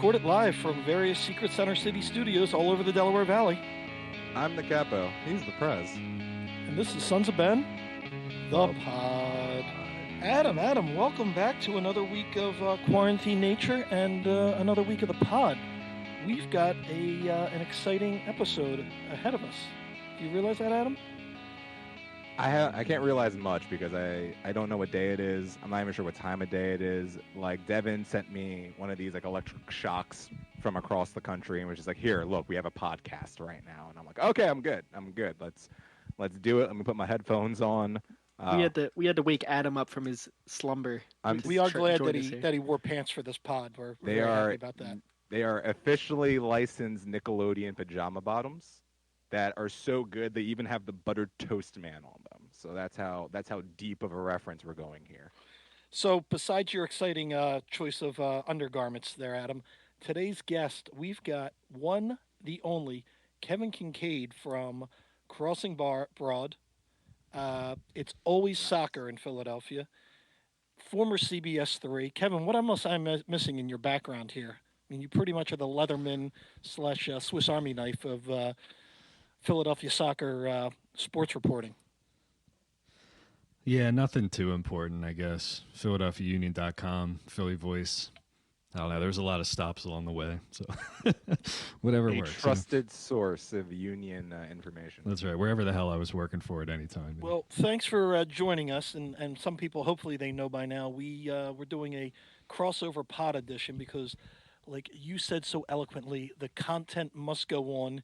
recorded live from various Secret Center City studios all over the Delaware Valley. I'm the capo. He's the prez. And this is Sons of Ben, the pod. Adam, welcome back to another week of Quarantine Nature and another week of the pod. We've got an exciting episode ahead of us. Do you realize that, Adam? I can't realize much because I don't know what day it is. I'm not even sure what time of day it is. Like, Devin sent me one of these like electric shocks from across the country and was just like, here, look, we have a podcast right now. And I'm like, okay, I'm good. Let's do it. Let me put my headphones on. We had to wake Adam up from his slumber. We are glad that he wore pants for this pod. We're very happy about that. They are officially licensed Nickelodeon pajama bottoms that are so good they even have the buttered toast man on them. So that's how deep of a reference we're going here. So besides your exciting choice of undergarments there, Adam, today's guest, we've got the only Kevin Kinkead from Crossing Broad. It's always soccer in Philadelphia. Former CBS 3. Kevin, what else am I missing in your background here? I mean, you pretty much are the Leatherman / Swiss Army knife of Philadelphia soccer sports reporting. Yeah, nothing too important, I guess. PhiladelphiaUnion.com, Philly Voice. I don't know. There's a lot of stops along the way, so whatever works. A trusted source of union information. That's right. Wherever the hell I was working for at any time. Well, thanks for joining us, and some people, hopefully they know by now, we're doing a crossover pod edition because, like you said so eloquently, the content must go on,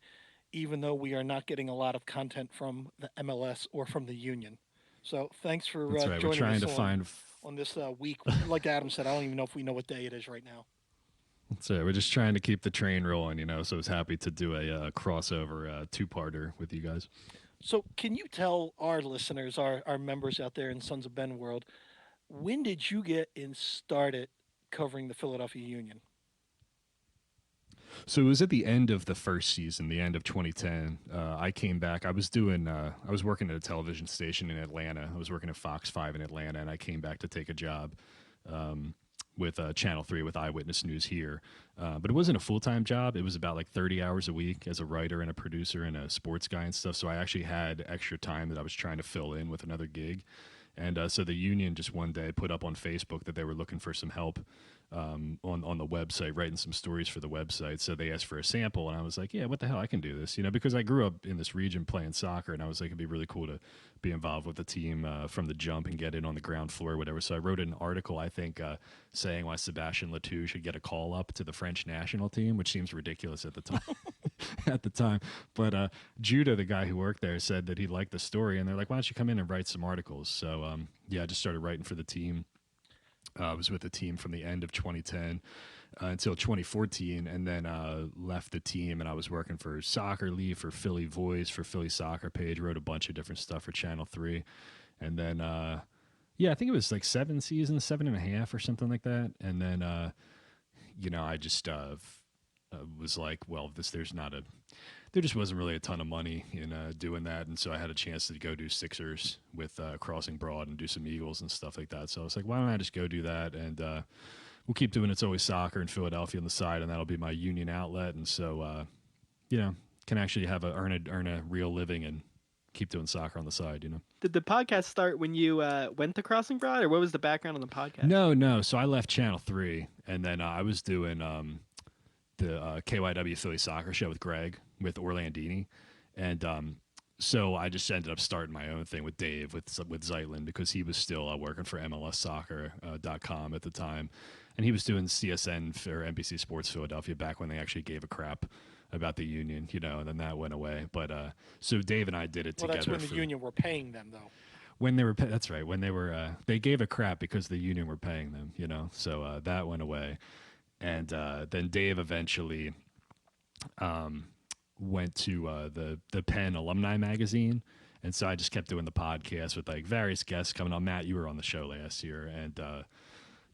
even though we are not getting a lot of content from the MLS or from the union. So thanks for right. joining trying us to find on this week. Like Adam said, I don't even know if we know what day it is right now. That's right. We're just trying to keep the train rolling, so I was happy to do a crossover two-parter with you guys. So can you tell our listeners, our members out there in Sons of Ben world, when did you get started covering the Philadelphia Union? So it was at the end of the first season, the end of 2010. I came back. I was working at a television station in Atlanta. I was working at Fox 5 in Atlanta, and I came back to take a job with Channel 3 with Eyewitness News here. But it wasn't a full-time job. It was about like 30 hours a week as a writer and a producer and a sports guy and stuff. So I actually had extra time that I was trying to fill in with another gig. And so the union just one day put up on Facebook that they were looking for some help on the website, writing some stories for the website. So they asked for a sample, and I was like, yeah, what the hell, I can do this, because I grew up in this region playing soccer, and I was like, it'd be really cool to be involved with the team from the jump and get in on the ground floor or whatever. So I wrote an article, I think, saying why Sébastien Letou should get a call up to the French national team, which seems ridiculous at the time. But Judah, the guy who worked there, said that he liked the story, and they're like, why don't you come in and write some articles? So I just started writing for the team. I was with the team from the end of 2010 until 2014, and then left the team, and I was working for Soccer League, for Philly Voice, for Philly Soccer Page, wrote a bunch of different stuff for Channel 3. And then, I think it was like 7 seasons, 7.5 or something like that. And then, I just was like, well, there just wasn't really a ton of money in doing that, and so I had a chance to go do Sixers with Crossing Broad and do some Eagles and stuff like that. So I was like, why don't I just go do that, and we'll keep doing It's Always Soccer in Philadelphia on the side, and that'll be my union outlet, and so can actually earn a real living and keep doing soccer on the side. Did the podcast start when you went to Crossing Broad, or what was the background on the podcast? No. So I left Channel 3, and then I was doing the KYW Philly Soccer Show with Greg, with Orlandini, and so I just ended up starting my own thing with Dave, with Zeitlin, because he was still working for MLSsoccer.com at the time, and he was doing CSN for NBC Sports Philadelphia back when they actually gave a crap about the union, and then that went away. But so Dave and I did it together. Well, that's when the union were paying them, though. When they were, that's right. When they were, they gave a crap because the union were paying them, So that went away. And then Dave eventually went to the Penn Alumni Magazine, and so I just kept doing the podcast with like various guests coming on. Matt, you were on the show last year, and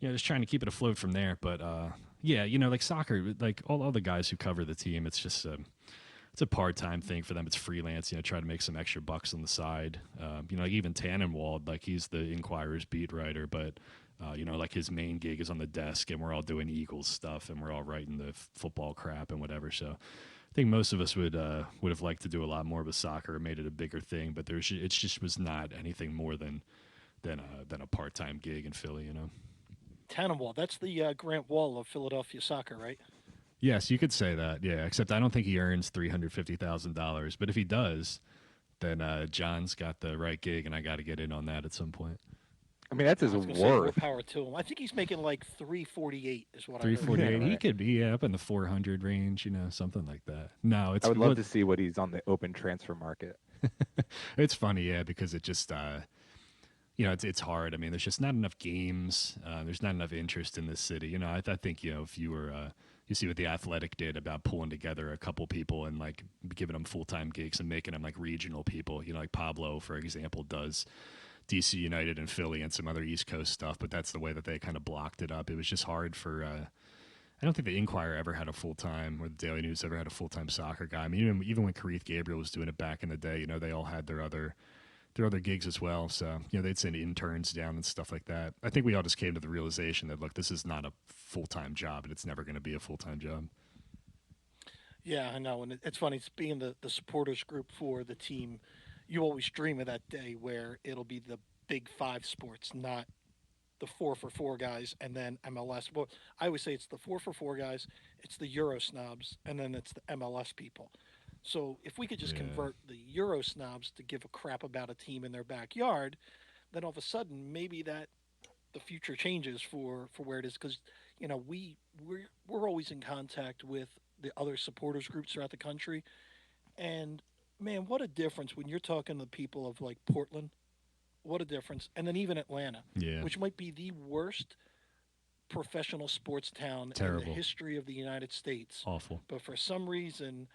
just trying to keep it afloat from there. But like soccer, like all the guys who cover the team, it's just it's a part-time thing for them. It's freelance, try to make some extra bucks on the side. Like even Tannenwald, like he's the Inquirer's beat writer, but Like his main gig is on the desk, and we're all doing Eagles stuff, and we're all writing the football crap and whatever. So I think most of us would have liked to do a lot more with soccer, and made it a bigger thing. But it just was not anything more than a part time gig in Philly. Tannenwald, that's the Grant Wall of Philadelphia soccer, right? Yes, you could say that. Yeah, except I don't think he earns $350,000. But if he does, then John's got the right gig, and I got to get in on that at some point. I mean, that's I his was gonna say more worth. power to him. I think he's making like 348 is what I Three heard. forty Yeah, eight. He right. could be up in the 400 range, something like that. No, I it's would love what to see what he's on the open transfer market. it's funny, yeah, because it just it's hard. I mean, there's just not enough games. There's not enough interest in this city. I think if you were you see what the Athletic did about pulling together a couple people and like giving them full time gigs and making them like regional people. Like Pablo, for example, does DC United and Philly and some other East Coast stuff. But that's the way that they kind of blocked it up. It was just hard for. I don't think the Inquirer ever had a full time, or the Daily News ever had a full time soccer guy. I mean, even when Kareth Gabriel was doing it back in the day, they all had their other gigs as well. So, they'd send interns down and stuff like that. I think we all just came to the realization that, look, this is not a full time job and it's never going to be a full time job. Yeah, I know, and it's funny. It's being the supporters group for the team. You always dream of that day where it'll be the big five sports, not the four for four guys, and then MLS. Well, I always say it's the four for four guys, it's the Euro snobs, and then it's the MLS people. So if we could just Yeah. convert the Euro snobs to give a crap about a team in their backyard, then all of a sudden maybe that the future changes for where it is because we're always in contact with the other supporters groups throughout the country, and man, what a difference when you're talking to people of like Portland. What a difference, and then even Atlanta, Yeah. which might be the worst professional sports town in the Terrible. history of the United States, Awful. but for some reason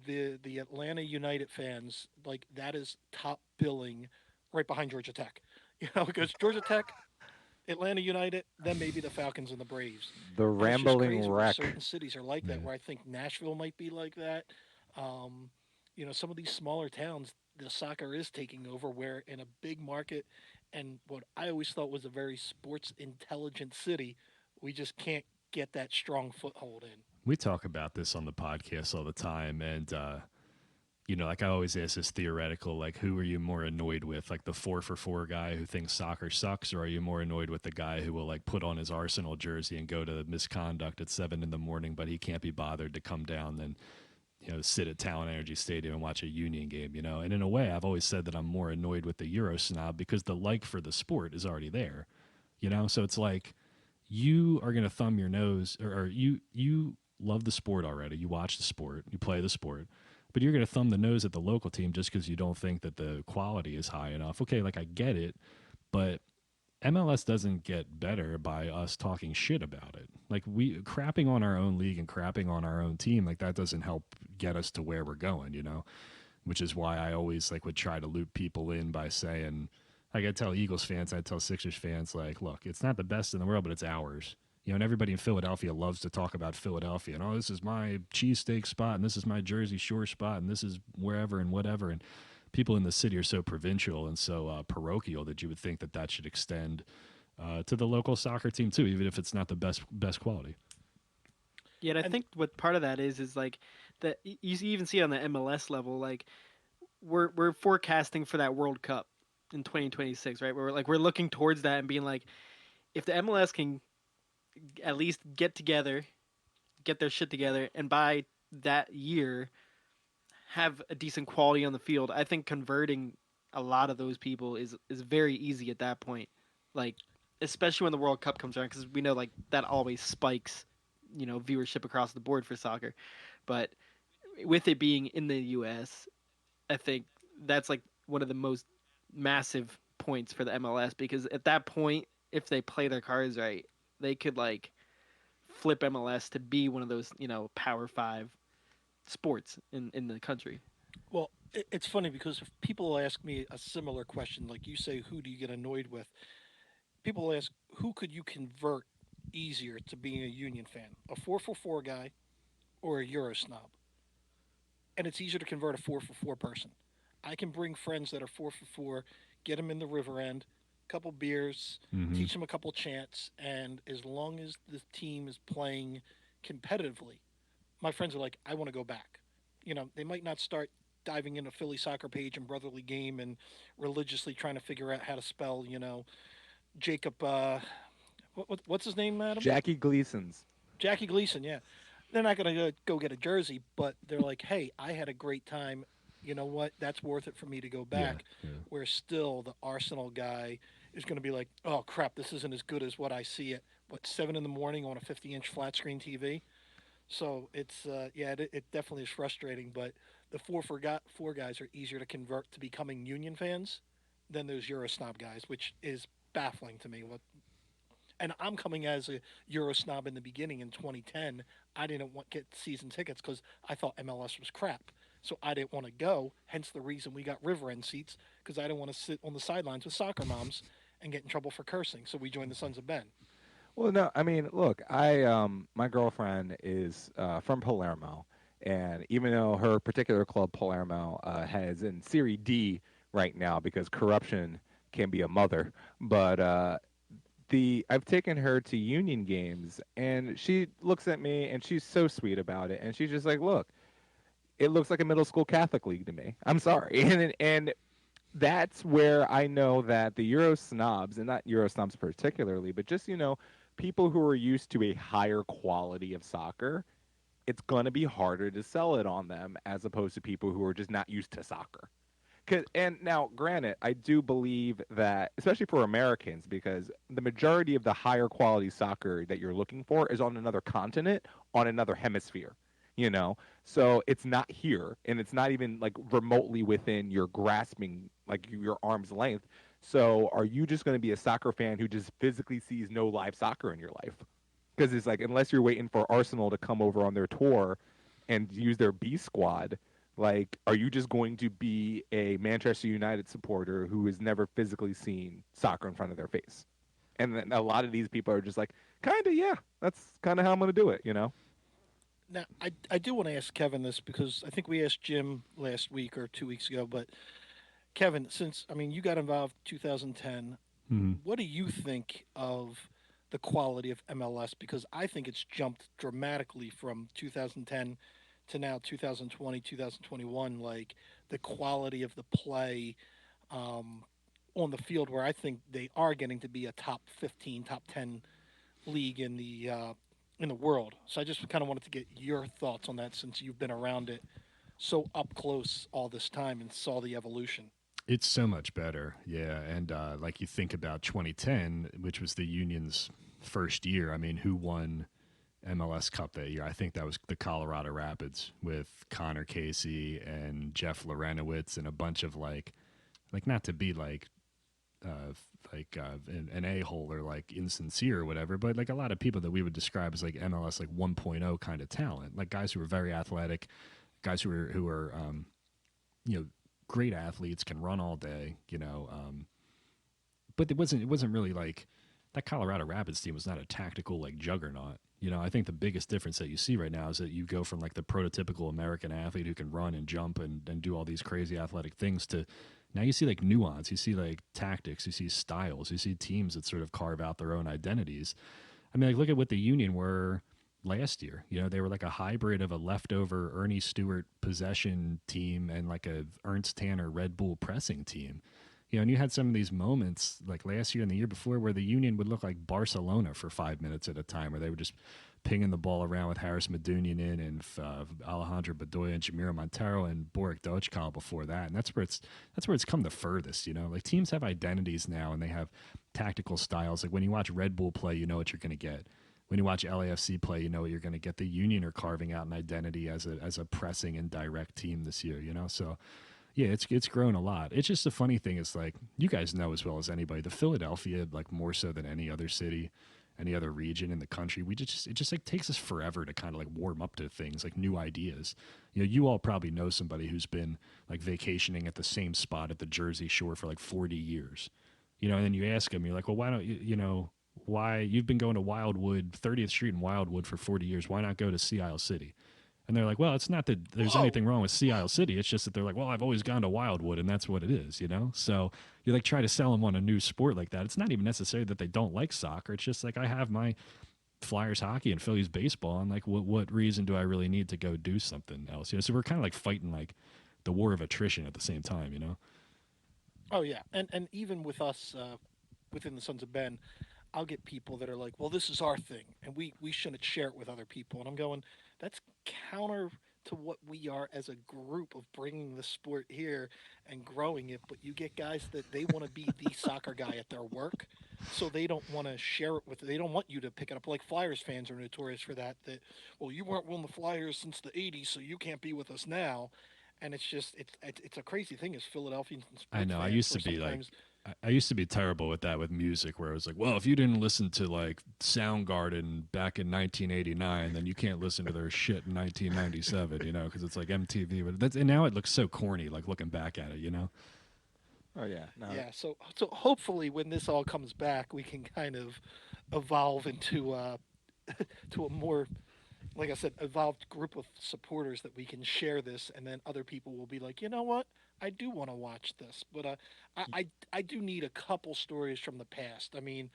the Atlanta United fans like that is top billing right behind Georgia Tech. Because Georgia Tech, Atlanta United, then maybe the Falcons and the Braves. The And it's just rambling crazy where wreck. certain cities are like that, Yeah. where I think Nashville might be like that. Um, some of these smaller towns, the soccer is taking over, where in a big market and what I always thought was a very sports intelligent city, we just can't get that strong foothold in. We talk about this on the podcast all the time. And, like I always ask this theoretical, like, who are you more annoyed with? Like the 4 for 4 guy who thinks soccer sucks, or are you more annoyed with the guy who will like put on his Arsenal jersey and go to misconduct at 7 in the morning, but he can't be bothered to come down and sit at Talent Energy Stadium and watch a Union game. And in a way, I've always said that I'm more annoyed with the Euro snob because the like for the sport is already there. So it's like you are going to thumb your nose, or you love the sport already. You watch the sport, you play the sport, but you're going to thumb the nose at the local team just because you don't think that the quality is high enough. Okay, like I get it, but MLS doesn't get better by us talking shit about it. Like we crapping on our own league and crapping on our own team, like that doesn't help get us to where we're going. Which is why I always like would try to loop people in by saying, like I tell Eagles fans, I tell Sixers fans, like, look, it's not the best in the world, but it's ours. And everybody in Philadelphia loves to talk about Philadelphia and, oh, this is my cheesesteak spot and this is my Jersey Shore spot and this is wherever and whatever. And people in the city are so provincial and so parochial that you would think that that should extend to the local soccer team too, even if it's not the best quality. Yet I And think what part of that is like that you even see on the MLS level, like we're forecasting for that World Cup in 2026, right? We're looking towards that and being like, if the MLS can at least get together, get their shit together, and by that year have a decent quality on the field, I think converting a lot of those people is very easy at that point. Like especially when the World Cup comes around, because we know like that always spikes, viewership across the board for soccer. But with it being in the U.S., I think that's like one of the most massive points for the MLS because at that point, if they play their cards right, they could like flip MLS to be one of those Power Five sports in the country. well, it's funny because if people ask me a similar question, like you say, who do you get annoyed with? People ask, who could you convert easier to being a Union fan? A 4 for 4 guy or a Euro snob? And it's easier to convert a 4 for 4 person. I can bring friends that are 4 for 4, get them in the river end, couple beers, Hmm. teach them a couple chants, and as long as the team is playing competitively, my friends are like, I want to go back. They might not start diving into Philly soccer page and brotherly game and religiously trying to figure out how to spell, Jacob. What's his name, Adam? Jackie Gleason's. Jackie Gleason. Yeah, they're not gonna go get a jersey, but they're like, hey, I had a great time. You know what? That's worth it for me to go Yeah, back. yeah. Where still the Arsenal guy is going to be like, oh crap, this isn't as good as what I see at 7 in the morning on a 50-inch flat screen TV. So it's yeah, it definitely is frustrating. But the four guys are easier to convert to becoming Union fans than those Euro snob guys, which is baffling to me. What and I'm coming as a Euro snob in the beginning in 2010. I didn't want get season tickets because I thought MLS was crap. So I didn't want to go. Hence the reason we got river end seats because I didn't want to sit on the sidelines with soccer moms and get in trouble for cursing. So we joined the Sons of Ben. Well, no, I mean, look, I my girlfriend is from Palermo, and even though her particular club, Palermo, has in Serie D right now because corruption can be a mother, but the I've taken her to Union games, and she looks at me and she's so sweet about it, and she's just like, "Look, it looks like a middle school Catholic league to me. I'm sorry," and that's where I know that the Euro snobs, and not Euro snobs particularly, but just, people who are used to a higher quality of soccer, it's going to be harder to sell it on them as opposed to people who are just not used to soccer. And now, granted, I do believe that, especially for Americans, because the majority of the higher quality soccer that you're looking for is on another continent, on another hemisphere, you know? So it's not here, and it's not even like remotely within your grasping, like your arm's length. So are you just going to be a soccer fan who just physically sees no live soccer in your life? Because it's like, unless you're waiting for Arsenal to come over on their tour and use their B squad, like, are you just going to be a Manchester United supporter who has never physically seen soccer in front of their face? And then a lot of these people are just like, kind of, yeah, that's kind of how I'm going to do it. Now, I do want to ask Kevin this because I think we asked Jim last week or 2 weeks ago. But Kevin, since I mean you got involved 2010, Hmm. what do you think of the quality of MLS? Because I think it's jumped dramatically from 2010 to now 2020, 2021. Like the quality of the play um, on the field, where I think they are getting to be a top 15, top 10 league in the world. So I just kind of wanted to get your thoughts on that since you've been around it so up close all this time and saw the evolution. It's so much better, yeah. And like you think about 2010, which was the Union's first year. I mean, who won MLS Cup that year? I think that was the Colorado Rapids with Connor Casey and Jeff Lorenowitz and a bunch of like not to be an a hole or like insincere or whatever, but like a lot of people that we would describe as like MLS like 1.0 kind of talent, like guys who are very athletic, guys who are you know great athletes, can run all day, but it wasn't really like that Colorado Rapids team was not a tactical like juggernaut. I think the biggest difference that you see right now is that you go from like the prototypical American athlete who can run and jump and do all these crazy athletic things to now you see like nuance, you see like tactics, you see styles, you see teams that sort of carve out their own identities. I mean, like look at what the Union were last year. They were like a hybrid of a leftover Ernie Stewart possession team and like a Ernst Tanner Red Bull pressing team. And you had some of these moments like last year and the year before where the Union would look like Barcelona for 5 minutes at a time, where they were just pinging the ball around with Harris Medunian in and Alejandro Bedoya and Jamiro Montero and Boric Dochkal before that. And that's where it's come the furthest. Like teams have identities now and they have tactical styles. Like when you watch Red Bull play, you know what you're going to get. When you watch LAFC play, you know what you're going to get. The Union are carving out an identity as a pressing and direct team this year. So yeah, it's grown a lot. It's just the funny thing is like you guys know as well as anybody, the Philadelphia, like more so than any other city, any other region in the country, it just like takes us forever to kind of like warm up to things like new ideas. You all probably know somebody who's been like vacationing at the same spot at the Jersey Shore for like 40 years. And then you ask them, you're like, well, why don't why you've been going to Wildwood, 30th Street in Wildwood for 40 years? Why not go to Sea Isle City? And they're like, well, it's not that there's Whoa. anything wrong with Sea Isle City. It's just that they're like, well, I've always gone to Wildwood, and that's what it is, you know? So you like try to sell them on a new sport like that. It's not even necessary that they don't like soccer. It's just like I have my Flyers hockey and Phillies baseball. And like, what reason do I really need to go do something else? You know, so we're kind of like fighting like the war of attrition at the same time, you know? Oh yeah, and even with us within the Sons of Ben, I'll get people that are like, "Well, this is our thing, and we shouldn't share it with other people." And I'm going, "That's counter to what we are as a group of bringing the sport here and growing it." But you get guys that they want to be the soccer guy at their work, so they don't want to share it with. They don't want you to pick it up. Like Flyers fans are notorious for that. That well, you weren't with the Flyers since the '80s, so you can't be with us now. And it's just it's a crazy thing as Philadelphians and I sports know. I fans used where to be like, sometimes I used to be terrible with that with music, where I was like, well, if you didn't listen to like Soundgarden back in 1989, then you can't listen to their shit in 1997, you know, because it's like MTV. But that's, and now it looks so corny, like looking back at it, you know? Oh yeah, no, yeah, so hopefully when this all comes back, we can kind of evolve into to a more, like I said, evolved group of supporters that we can share this, and then other people will be like, you know what, I do want to watch this, but I do need a couple stories from the past. I mean,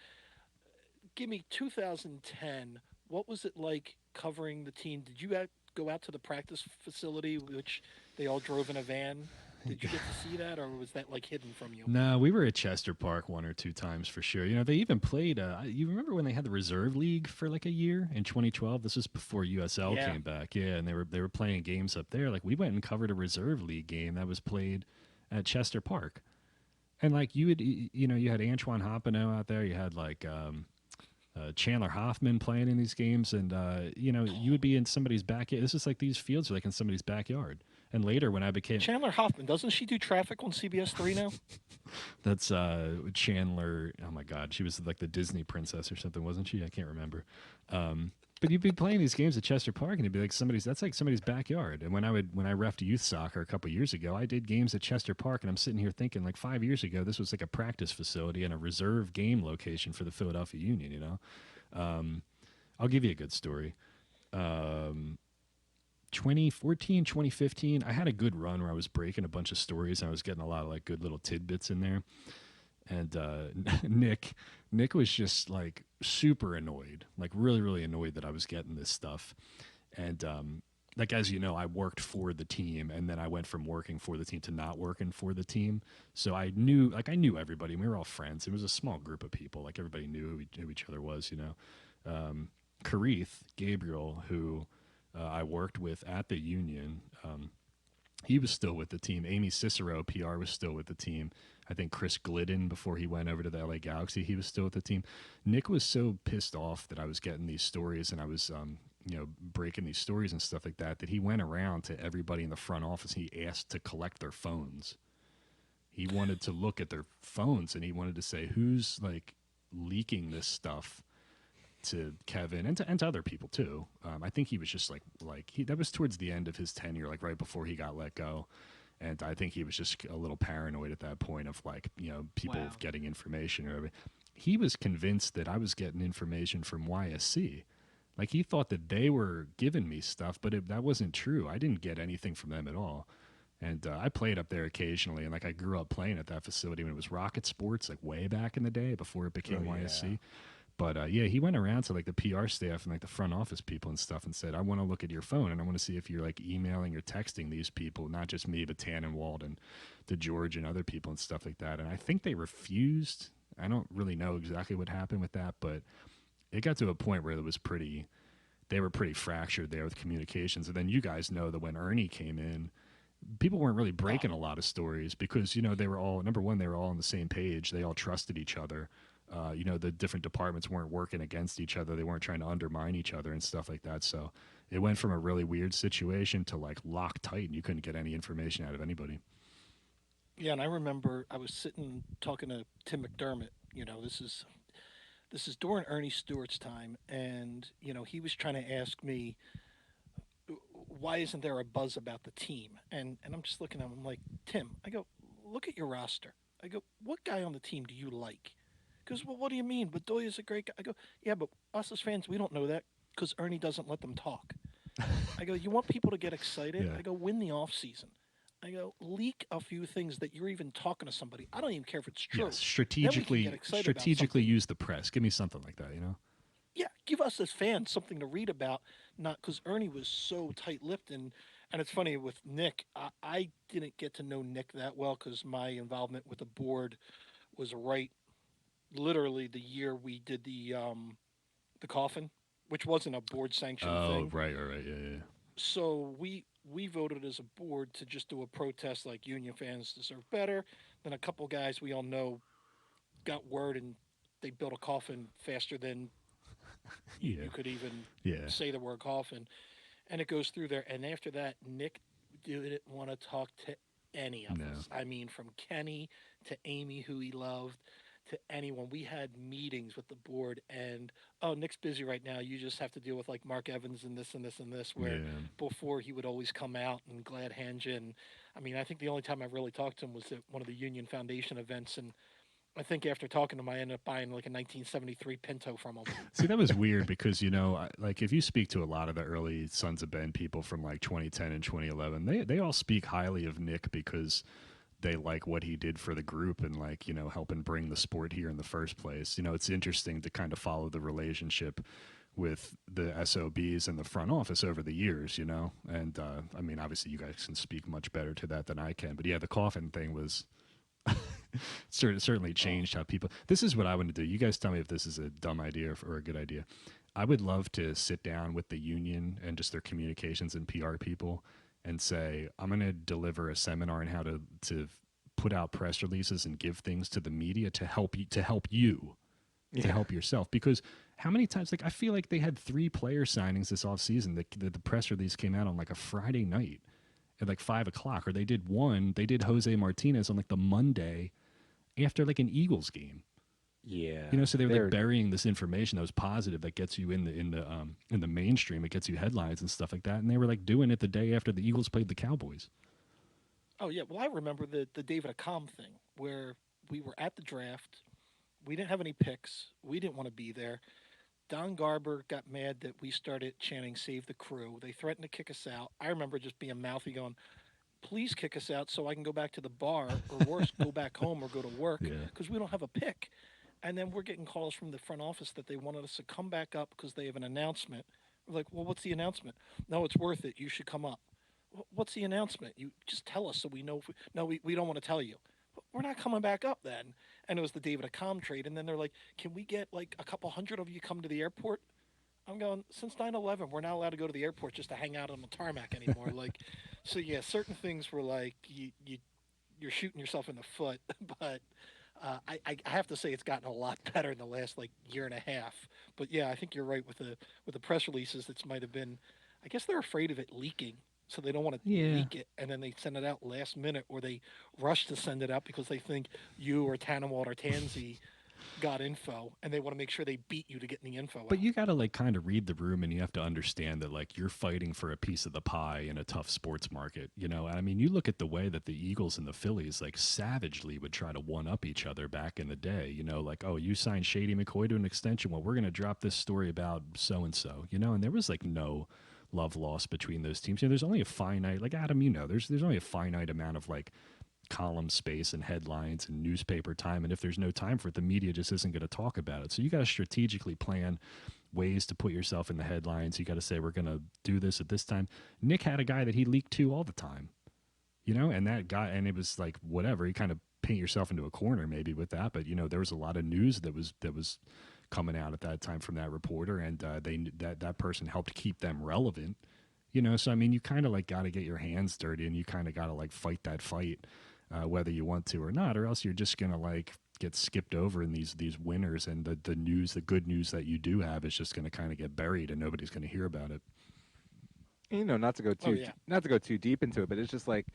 give me 2010. What was it like covering the team? Did you go out to the practice facility, which they all drove in a van? Did you get to see that, or was that like hidden from you? No, we were at Chester Park one or two times for sure. You know, they even played. You remember when they had the reserve league for like a year in 2012? This was before USL Yeah. came back. Yeah, and they were playing games up there. Like we went and covered a reserve league game that was played at Chester Park. And like you know, you had Antoine Hoppino out there. You had like Chandler Hoffman playing in these games, and you know, you would be in somebody's backyard. This is like these fields are like in somebody's backyard. And later, when I became Chandler Hoffman, doesn't she do traffic on CBS 3 now? that's Chandler. Oh my God, she was like the Disney princess or something, wasn't she? I can't remember. But you'd be playing these games at Chester Park, and it'd be like somebody's. That's like somebody's backyard. And when I refed youth soccer a couple years ago, I did games at Chester Park, and I'm sitting here thinking, like 5 years ago, this was like a practice facility and a reserve game location for the Philadelphia Union. You know, I'll give you a good story. Um, 2014, 2015, I had a good run where I was breaking a bunch of stories and I was getting a lot of like good little tidbits in there. And Nick, Nick was just like super annoyed, like really, really annoyed that I was getting this stuff. And like as you know, I worked for the team, and then I went from working for the team to not working for the team. So I knew everybody. We were all friends. It was a small group of people. Like everybody knew who each other was. You know, Karith Gabriel, who I worked with at the union. He was still with the team. Amy Cicero, PR, was still with the team. I think Chris Glidden, before he went over to the LA Galaxy, he was still with the team. Nick was so pissed off that I was getting these stories and I was, you know, breaking these stories and stuff like that, that he went around to everybody in the front office. He asked to collect their phones. He wanted to look at their phones and he wanted to say, who's like leaking this stuff to Kevin and to other people too. I think he was just like that was towards the end of his tenure, like right before he got let go. And I think he was just a little paranoid at that point of like, you know, people Wow. getting information or whatever. He was convinced that I was getting information from YSC. Like he thought that they were giving me stuff, but that wasn't true. I didn't get anything from them at all. And I played up there occasionally, and like I grew up playing at that facility when it was Rocket Sports, like way back in the day before it oh became yeah. YSC. But yeah, he went around to like the PR staff and like the front office people and stuff and said, I want to look at your phone and I want to see if you're like emailing or texting these people, not just me, but Tannenwald and DeGeorge and other people and stuff like that. And I think they refused. I don't really know exactly what happened with that, but it got to a point where they were pretty fractured there with communications. And then you guys know that when Ernie came in, people weren't really Oh, breaking a lot of stories because you know they were all number one, they were all on the same page, they all trusted each other. You know, the different departments weren't working against each other, they weren't trying to undermine each other and stuff like that. So it went from a really weird situation to like locked tight and you couldn't get any information out of anybody. yeah, and I remember I was sitting talking to Tim McDermott. This is during Ernie Stewart's time, and he was trying to ask me why isn't there a buzz about the team, and I'm just looking at him I'm like, Tim, I go, look at your roster. I go, what guy on the team do you like? He goes, well, what do you mean? Bedoya's a great guy. I go, yeah, but us as fans, we don't know that because Ernie doesn't let them talk. I go, you want people to get excited? Yeah. I go, win the off season. I go, leak a few things that you're even talking to somebody. I don't even care if it's Yes, true. Then we can get excited about strategically something. use the press. Give me something like that, you know? Yeah, give us as fans something to read about. Not because Ernie was so tight-lipped, and it's funny with Nick. I didn't get to know Nick that well because my involvement with the board was right, literally the year we did the coffin, which wasn't a board sanctioned Oh, thing. right. Yeah, yeah. So we voted as a board to just do a protest like union fans deserve better. Then a couple guys we all know got word and they built a coffin faster than Yeah. you could even Yeah. say the word coffin, and it goes through there. And after that, Nick didn't want to talk to any of No. us. I mean, from Kenny to Amy, who he loved, to anyone. We had meetings with the board, and oh, Nick's busy right now. You just have to deal with like Mark Evans and this and this and this. Where Yeah. before he would always come out and glad hand you. And I mean, I think the only time I really talked to him was at one of the Union Foundation events, and I think after talking to him, I ended up buying like a 1973 Pinto from him. See, that was weird because, like if you speak to a lot of the early Sons of Ben people from like 2010 and 2011, they all speak highly of Nick because they like what he did for the group and like, helping bring the sport here in the first place. It's interesting to kind of follow the relationship with the SOBs and the front office over the years, and I mean, obviously you guys can speak much better to that than I can, but yeah, the coffin thing was certainly Oh, changed how people. This is what I want to do. You guys tell me if this is a dumb idea or a good idea. I would love to sit down with the union and just their communications and PR people and say, I'm going to deliver a seminar on how to put out press releases and give things to the media to help you to Yeah. help yourself. Because how many times, like, I feel like they had 3 player signings this offseason. The press release came out on like a Friday night at like 5 o'clock, or they did Jose Martinez on like the Monday after like an Eagles game. Yeah. So they were like They're burying this information that was positive that gets you in the mainstream. It gets you headlines and stuff like that. And they were like doing it the day after the Eagles played the Cowboys. oh yeah. Well, I remember the David Accam thing where we were at the draft. We didn't have any picks. We didn't want to be there. Don Garber got mad that we started chanting "Save the Crew." They threatened to kick us out. I remember just being mouthy, going, "Please kick us out so I can go back to the bar, or worse, go back home or go to work Yeah. because we don't have a pick." And then we're getting calls from the front office that they wanted us to come back up because they have an announcement. We're like, "Well, what's the announcement?" "No, it's worth it. You should come up." What's the announcement? You just tell us so we know. If we, no, we don't want to tell you. We're not coming back up then. And it was the David Accam trade. And then they're like, can we get like a couple hundred of you come to the airport? I'm going, since 9/11, we're not allowed to go to the airport just to hang out on the tarmac anymore. Like, so yeah, certain things were like, you're shooting yourself in the foot. But I have to say it's gotten a lot better in the last like year and a half. But yeah, I think you're right with the press releases. It might have been, I guess they're afraid of it leaking, so they don't want to Yeah. leak it, and then they send it out last minute, or they rush to send it out because they think you or Tannenwald or Tansy got info, and they want to make sure they beat you to getting the info But out. you got to like kind of read the room and you have to understand that like you're fighting for a piece of the pie in a tough sports market. I mean, you look at the way that the Eagles and the Phillies like savagely would try to one up each other back in the day, like, oh, you signed Shady McCoy to an extension. Well, we're going to drop this story about so and so, and there was like no love lost between those teams. There's only a finite, like Adam, there's only a finite amount of like column space and headlines and newspaper time. And if there's no time for it, the media just isn't going to talk about it. So you got to strategically plan ways to put yourself in the headlines. You got to say, we're going to do this at this time. Nick had a guy that he leaked to all the time, and that guy, and it was like, whatever, you kind of paint yourself into a corner maybe with that. But, there was a lot of news that was coming out at that time from that reporter. And that person helped keep them relevant. So I mean, you kind of like got to get your hands dirty, and you kind of got to like fight that fight, whether you want to or not, or else you're just gonna like get skipped over in these winners, and the good news that you do have is just gonna kind of get buried, and nobody's gonna hear about it. not to go Oh too yeah, not to go too deep into it, but it's just like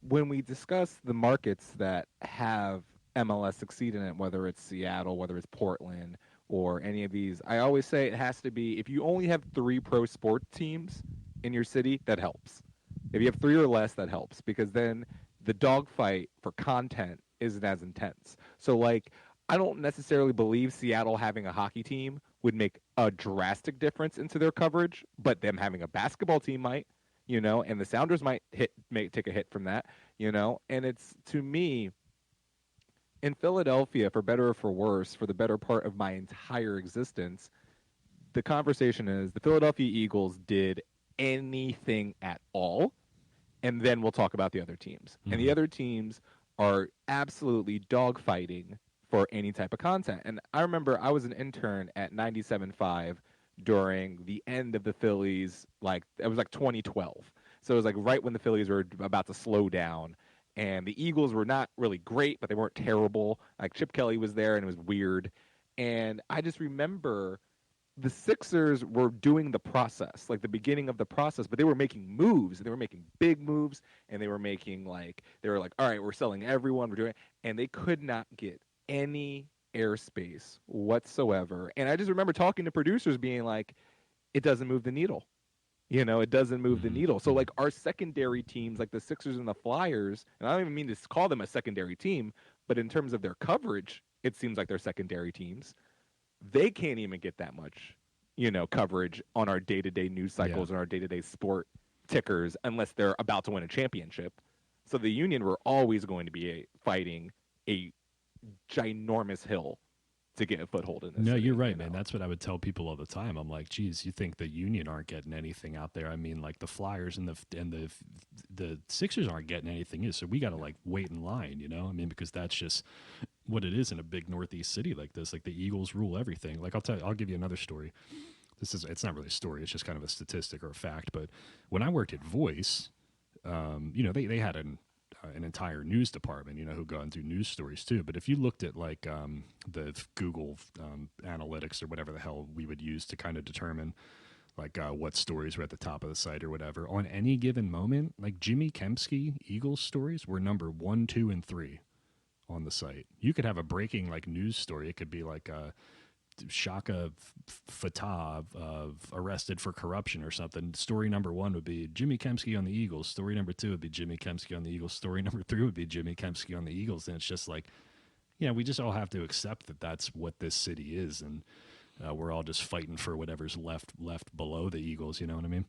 when we discuss the markets that have MLS succeed in it, whether it's Seattle, whether it's Portland, or any of these, I always say it has to be if you only have 3 pro sport teams in your city, that helps. If you have 3 or less, that helps because then the dogfight for content isn't as intense. So like I don't necessarily believe Seattle having a hockey team would make a drastic difference into their coverage, but them having a basketball team might, and the Sounders might take a hit from that, and it's to me in Philadelphia, for better or for worse, for the better part of my entire existence, the conversation is the Philadelphia Eagles did anything at all, and then we'll talk about the other teams. And the Mhm. other teams are absolutely dogfighting for any type of content. And I remember I was an intern at 97.5 during the end of the Phillies, like it was like 2012. So it was like right when the Phillies were about to slow down. And the Eagles were not really great, but they weren't terrible. Like Chip Kelly was there and it was weird. And I just remember the Sixers were doing the process, like the beginning of the process, but they were making moves. They were making big moves, and they were like, all right, we're selling everyone, we're doing, and they could not get any airspace whatsoever. And I just remember talking to producers being like, it doesn't move the needle. It doesn't move the Mhm. needle. So Mhm. like our secondary teams, like the Sixers and the Flyers, and I don't even mean to call them a secondary team, but in terms of their coverage, it seems like they're secondary teams. They can't even get that much, coverage on our day-to-day news Yeah. cycles and our day-to-day sport tickers unless they're about to win a championship. So the Union were always going to be fighting a ginormous hill to get a foothold in this No, you're city, right, man. That's what I would tell people all the time. I'm like, geez, you think the Union aren't getting anything out there? I mean, like the Flyers and the Sixers aren't getting anything either. So we got to like wait in line, you know? I mean, because that's just what it is in a big Northeast city like this. Like the Eagles rule everything. Like I'll give you another story. It's not really a story. It's just kind of a statistic or a fact. But when I worked at Voice, they had an entire news department, who go and do news stories too. But if you looked at like the Google analytics or whatever the hell we would use to kind of determine like what stories were at the top of the site or whatever, on any given moment, like Jimmy Kempski Eagles stories were number 1, 2, and 3 on the site. You could have a breaking like news story. It could be like Shaka Fatah arrested for corruption or something. Story number 1 would be Jimmy Kempski on the Eagles. Story number 2 would be Jimmy Kempski on the Eagles. Story number 3 would be Jimmy Kempski on the Eagles. And it's just like, we just all have to accept that that's what this city is, and we're all just fighting for whatever's left below the Eagles. You know what I mean?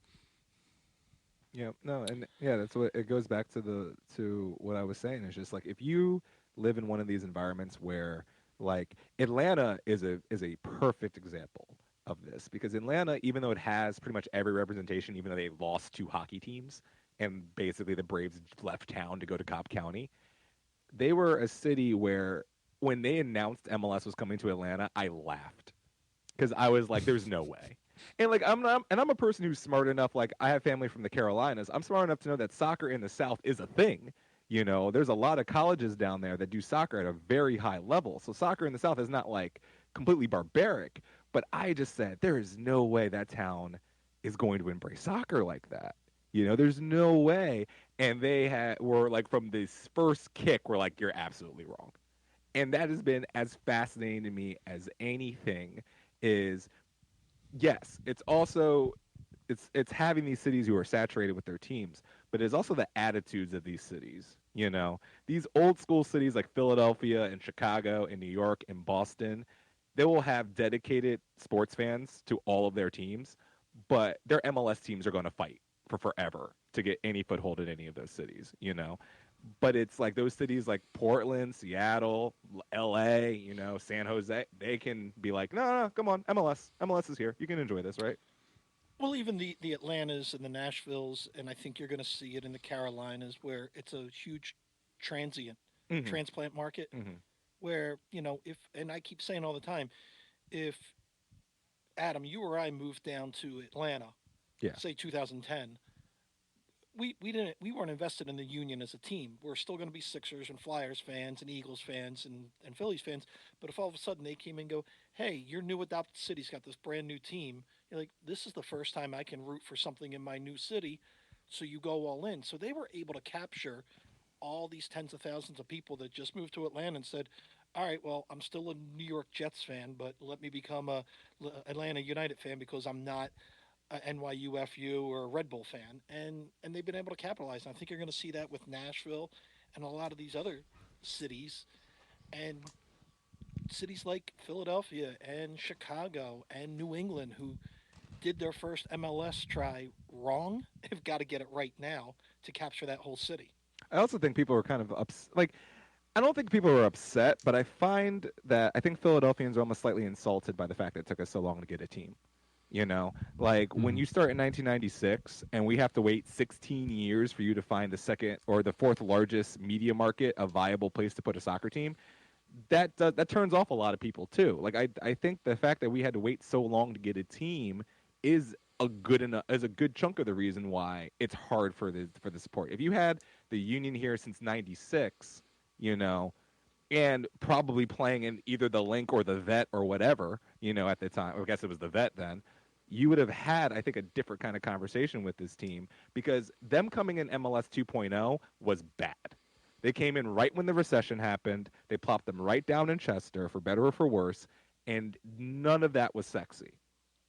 Yeah, no, and yeah, that's what it goes back to what I was saying. It's just like if you live in one of these environments where like Atlanta is a perfect example of this because Atlanta, even though it has pretty much every representation, even though they lost 2 hockey teams and basically the Braves left town to go to Cobb County, they were a city where when they announced MLS was coming to Atlanta, I laughed because I was like, "There's no way." And like I'm not, and I'm a person who's smart enough. Like I have family from the Carolinas. I'm smart enough to know that soccer in the South is a thing. There's a lot of colleges down there that do soccer at a very high level. So soccer in the South is not like completely barbaric. But I just said there is no way that town is going to embrace soccer like that. There's no way. And they were like from this first kick, were like, "You're absolutely wrong." And that has been as fascinating to me as anything is yes, it's having these cities who are saturated with their teams, but it's also the attitudes of these cities. These old school cities like Philadelphia and Chicago and New York and Boston, they will have dedicated sports fans to all of their teams, but their MLS teams are going to fight for forever to get any foothold in any of those cities. But it's like those cities like Portland, Seattle, LA, San Jose, they can be like, no, no, no, come on, MLS. MLS is here. You can enjoy this, right? Well, even the Atlantas and the Nashvilles, and I think you're going to see it in the Carolinas, where it's a huge transient Mm-hmm. transplant market. Mm-hmm. Where if and I keep saying all the time, if Adam, you or I moved down to Atlanta, Yeah. say 2010, we weren't invested in the Union as a team. We're still going to be Sixers and Flyers fans and Eagles fans and Phillies fans. But if all of a sudden they came and go, hey, your new adopted city's got this brand new team, you're like, this is the first time I can root for something in my new city. So you go all in. So they were able to capture all these tens of thousands of people that just moved to Atlanta and said, all right, well, I'm still a New York Jets fan, but let me become a Atlanta United fan because I'm not a NYUFU or a Red Bull fan, and they've been able to capitalize. And I think you're going to see that with Nashville and a lot of these other cities. And cities like Philadelphia and Chicago and New England, who did their first MLS try wrong, have got to get it right now to capture that whole city. I also think people were kind of like I don't think people were upset, but I find that I think Philadelphians are almost slightly insulted by the fact that it took us so long to get a team. You know, like when Mhm. you start in 1996 and we have to wait 16 years for you to find the second or the fourth largest media market, a viable place to put a soccer team, that turns off a lot of people too. Like I think the fact that we had to wait so long to get a team is a good chunk of the reason why it's hard for the support. If you had the Union here since '96, you know, and probably playing in either the Link or the Vet or whatever, at the time. I guess it was the Vet then. You would have had, I think, a different kind of conversation with this team because them coming in MLS 2.0 was bad. They came in right when the recession happened. They plopped them right down in Chester, for better or for worse, and none of that was sexy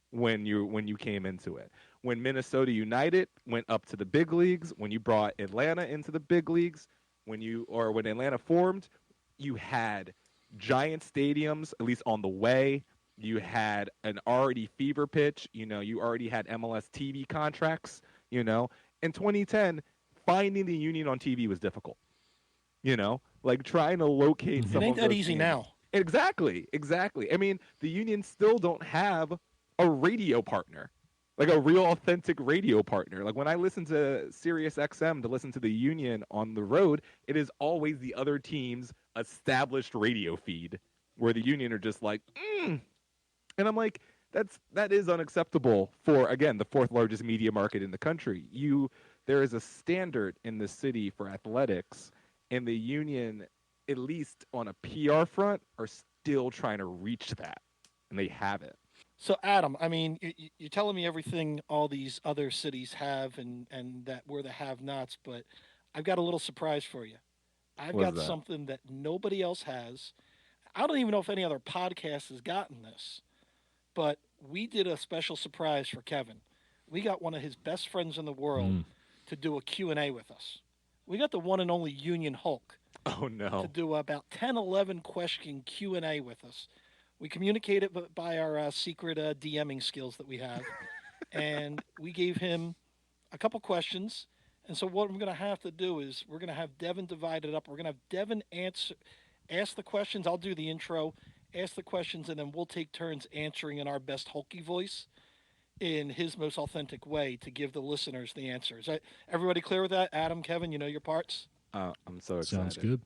when you came into it. When Minnesota United went up to the big leagues, when you brought Atlanta into the big leagues, when Atlanta formed, you had giant stadiums, at least on the way. You had an already fever pitch. You already had MLS TV contracts. In 2010, finding the Union on TV was difficult. Like trying to locate It some Mhm. ain't of that those easy games. now. Exactly, exactly. I mean, the Union still don't have a radio partner, like a real authentic radio partner. Like when I listen to Sirius XM to listen to the Union on the road, it is always the other team's established radio feed, where the Union are just like, and I'm like, that is unacceptable for again the fourth largest media market in the country. There is a standard in the city for athletics, and the Union, at least on a PR front, are still trying to reach that, and they haven't. So, Adam, I mean, you're telling me everything all these other cities have, and that we're the have-nots, but I've got a little surprise for you. I've Was got that? something that nobody else has. I don't even know if any other podcast has gotten this, but we did a special surprise for Kevin. We got one of his best friends in the world Mm. to do a Q&A with us. We got the one and only Union Hulk Oh to no. do about 10, 11 question Q&A with us. We communicated by our secret DMing skills that we have, and we gave him a couple questions. And so what I'm going to have to do is we're going to have Devin divide it up. We're going to have Devin ask the questions. I'll do the intro, ask the questions, and then we'll take turns answering in our best Hulky voice in his most authentic way to give the listeners the answers. Everybody clear with that? Adam, Kevin, you know your parts? I'm so Sounds excited. good.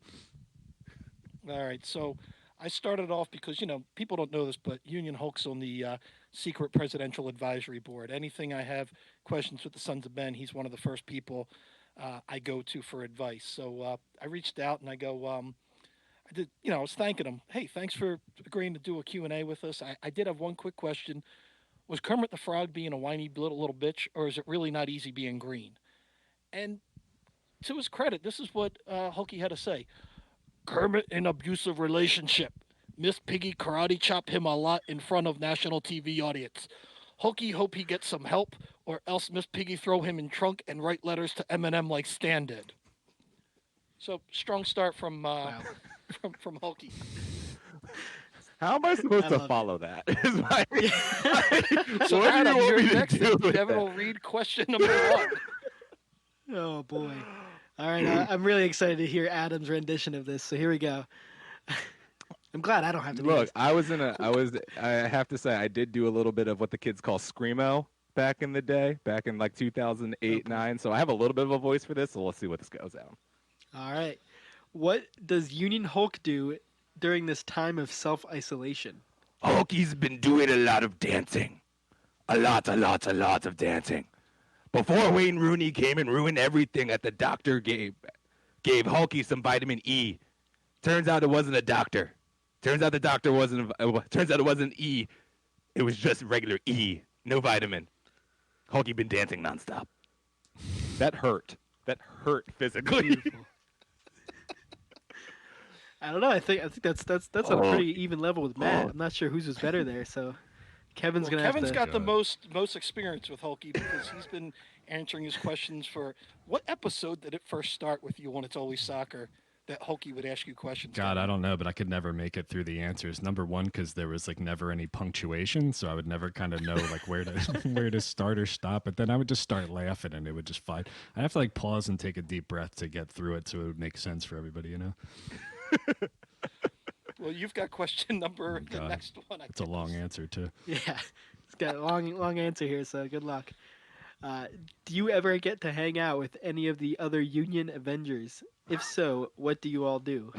All right. So I started off because, people don't know this, but Union Hulk's on the secret presidential advisory board. Anything I have questions with the Sons of Ben, he's one of the first people I go to for advice. So I reached out and I go, I did, I was thanking him. Hey, thanks for agreeing to do a Q&A with us. I did have one quick question. Was Kermit the Frog being a whiny little bitch, or is it really not easy being green? And to his credit, this is what Hulky had to say. Kermit in abusive relationship. Miss Piggy karate chop him a lot in front of national TV audience. Hulky hope he gets some help, or else Miss Piggy throw him in trunk and write letters to Eminem like Stan did. So strong start from Wow. from Hulky. How am I supposed I to love it. follow that? Is my, Yeah. So what do you Adam, want you're me to next, do and with Devin that? will read question number one. Oh boy. All right, I'm really excited to hear Adam's rendition of this. So here we go. I'm glad I don't have to do Look, this. I have to say, I did do a little bit of what the kids call screamo back in the day, back in like Oh 2008, boy. 9. So I have a little bit of a voice for this. So let's see what this goes out. All right. What does Union Hulk do during this time of self-isolation? Hulky's been doing a lot of dancing. A lot of dancing. Before Wayne Rooney came and ruined everything that the doctor gave Hulky some vitamin E. Turns out it wasn't a doctor. Turns out the doctor wasn't. Turns out it wasn't E. It was just regular E. No vitamin. Hulky been dancing nonstop. That hurt. That hurt physically. Beautiful. I don't know. I think that's on a Oh, pretty even level with Matt. oh. I'm not sure whose was better there. So Kevin's Well, gonna have Kevin's to. got the God. most experience with Hulky because he's been answering his questions for what episode did it first start with you on It's Always Soccer? that Hulky would ask you questions? God, I Kevin? don't know, but I could never make it through the answers. Number one, because there was like never any punctuation, so I would never kind of know like where to where to start or stop. But then I would just start laughing, and it would just fly. I'd have to like pause and take a deep breath to get through it, so it would make sense for everybody, you know. Well, you've got question Oh number the God, next one. I it's a long guess. answer too. Yeah, it's got a long answer here, so good luck. Uh, do you ever get to hang out with any of the other Union Avengers? If so, what do you all do?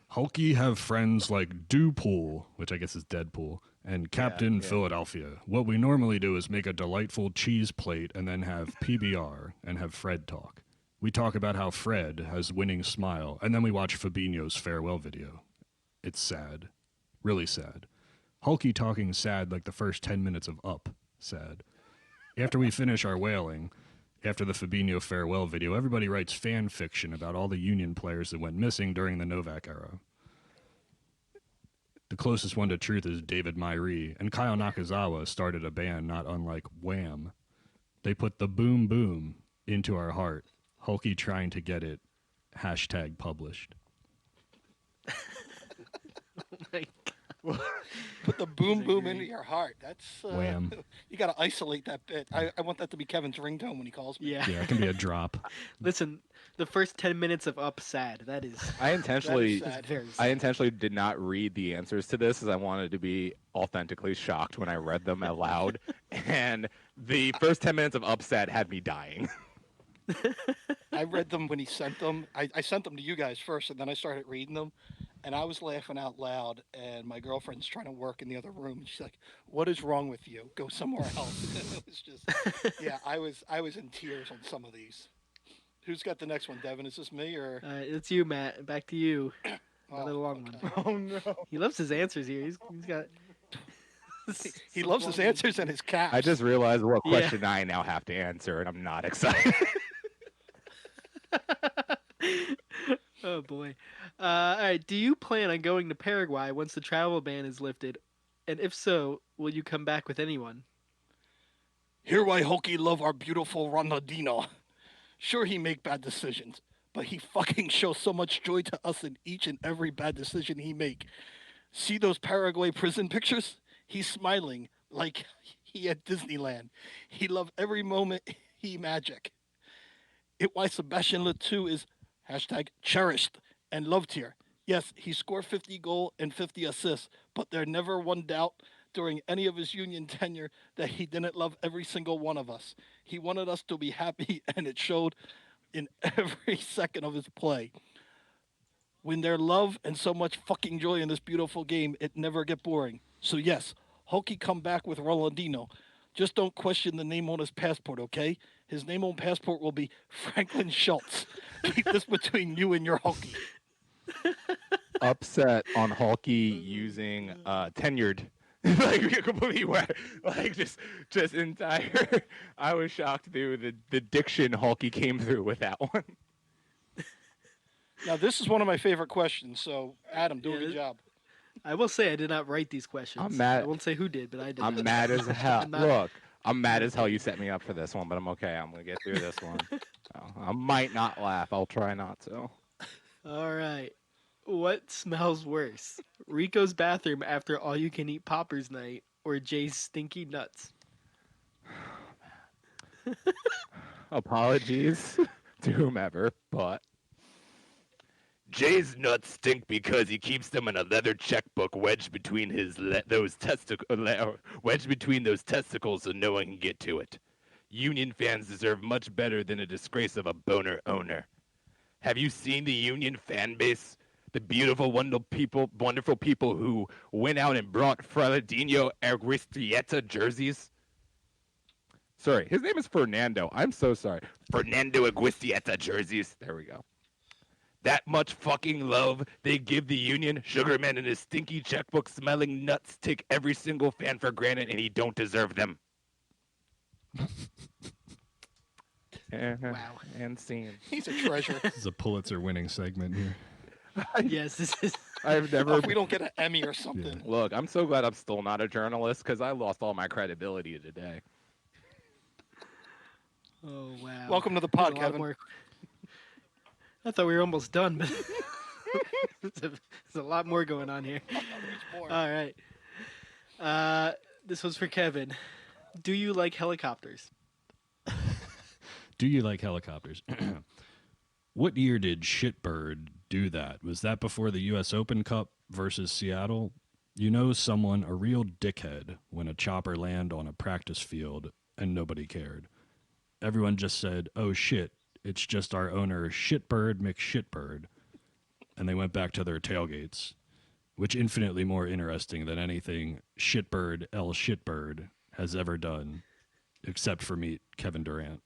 Hulky have friends like Dewpool, which I guess is Deadpool, and Captain yeah. Philadelphia. What we normally do is make a delightful cheese plate and then have PBR and have Fred talk. We talk about how Fred has winning smile, and then we watch Fabinho's farewell video. It's sad. Really sad. Hulky talking sad like the first 10 minutes of Up. Sad. After we finish our whaling, after the Fabinho farewell video, everybody writes fan fiction about all the Union players that went missing during the Novak era. The closest one to truth is David Myrie, and Kyle Nakazawa started a band not unlike Wham. They put the boom boom into our heart, Hulky trying to get it, hashtag published. Like, Put the boom These are boom great. into your heart. That's Wham. You got to isolate that bit. I want that to be Kevin's ringtone when he calls me. yeah. Yeah, it can be a drop. Listen, the first 10 minutes of Up sad. That is I intentionally, sad. very I sad. intentionally did not read the answers to this, as I wanted to be authentically shocked when I read them out loud. And the first 10 minutes of Upset had me dying. I read them when he sent them. I sent them to you guys first, and then I started reading them, and I was laughing out loud. And my girlfriend's trying to work in the other room, and she's like, "What is wrong with you? Go somewhere else." It was just, yeah, I was in tears on some of these. Who's got the next one, Devin? Is this me or? It's you, Matt. Back to you. Oh, Another long okay. one. Oh no. He loves his answers here. He's got. He loves his answers and his caps. I just realized what Yeah. question I now have to answer, and I'm not excited. Oh boy. All right. Do you plan on going to Paraguay once the travel ban is lifted? And if so, will you come back with anyone? Hear why Hokie love our beautiful Ronaldinho. Sure, he make bad decisions, but he fucking shows so much joy to us in each and every bad decision he make. See those Paraguay prison pictures? He's smiling like he at Disneyland. He love every moment he magic. It why Sebastian Letou is hashtag cherished and loved here. Yes, he scored 50 goal and 50 assists, but there never one doubt during any of his union tenure that he didn't love every single one of us. He wanted us to be happy, and it showed in every second of his play. When there's love and so much fucking joy in this beautiful game, it never get boring. So yes, Hulky come back with Rolandino. Just don't question the name on his passport, okay? His name on passport will be Franklin Schultz. Keep this between you and your Hulky. Upset on Hulky using tenured. Like completely like just entire. I was shocked through the diction Hulky came through with that one. Now this is one of my favorite questions. So Adam, do a Yeah, good job. I will say I did not write these questions. I'm mad- I won't say who did, but I did. I'm not. mad as hell. I'm not- Look, I'm mad as hell you set me up for this one, but I'm okay. I'm gonna get through this one. I might not laugh. I'll try not to. All right. What smells worse? Rico's bathroom after all you can eat poppers night or Jay's stinky nuts? Apologies to whomever, but Jay's nuts stink because he keeps them in a leather checkbook wedged between wedged between those testicles so no one can get to it. Union fans deserve much better than a disgrace of a boner owner. Have you seen the Union fan base? The beautiful, wonderful people who went out and brought Fernandinho Arguistieta jerseys? Sorry, his name is Fernando. I'm so sorry. Fernando Arguistieta jerseys. There we go. That much fucking love they give the Union. Sugarman and his stinky checkbook smelling nuts take every single fan for granted, and he don't deserve them. Wow. And scene. He's a treasure. This is a Pulitzer-winning segment here. Yes, this is. I've Oh, never. if we don't get an Emmy or something. Look, I'm so glad I'm still not a journalist because I lost all my credibility today. Oh wow. Welcome to the There's pod, a lot Kevin. more- I thought we were almost done, but there's a lot more going on here. There's more. All right. Uh, this was for Kevin. Do you like helicopters? Do you like helicopters? What year did Shitbird do that? Was that before the U.S. Open Cup versus Seattle? You know someone, a real dickhead, when a chopper landed on a practice field and nobody cared. Everyone just said, oh shit, it's just our owner Shitbird McShitbird. And they went back to their tailgates, which infinitely more interesting than anything Shitbird L. Shitbird has ever done, except for meet Kevin Durant.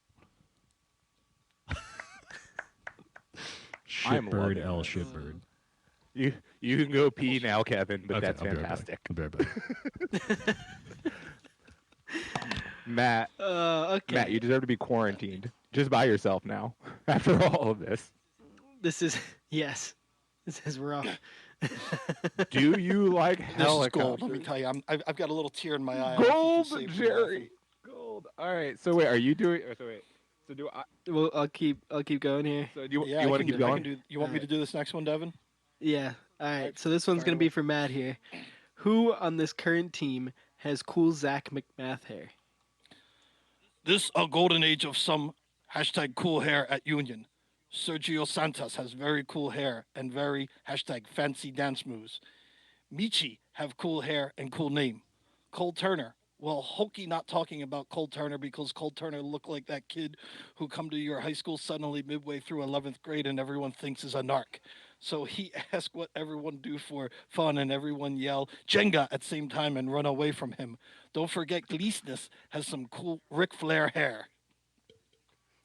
I'm loving Shitbird L. this. Shitbird. You can go pee now, Kevin, but Okay, that's I'll be right back. fantastic. I'll be right back. Matt, Okay. Matt, you deserve to be quarantined just by yourself now after all of this. This is yes. This is rough. Do you like This is helicopters? gold. Let me tell you, I've got a little tear in my eye. Gold, Saved from Jerry. Gold. All right. So wait, are you doing? So wait. So do I? Well, I'll keep going here. So do you, laughing. Yeah, you I want to can keep do- I going? can do- you want me to do this next one, Devin? Yeah. All right. Alright, So this one's fire gonna be away. for Matt here. Who on this current team has cool Zach McMath hair? This a golden age of some hashtag cool hair at Union. Sergio Santos has very cool hair and very hashtag fancy dance moves. Michi have cool hair and cool name. Cole Turner. Well, Hokey not talking about Cole Turner because Cole Turner looked like that kid who come to your high school suddenly midway through 11th grade and everyone thinks is a narc. So he asked what everyone do for fun and everyone yell Jenga at the same time and run away from him. Don't forget Gleesness has some cool Ric Flair hair.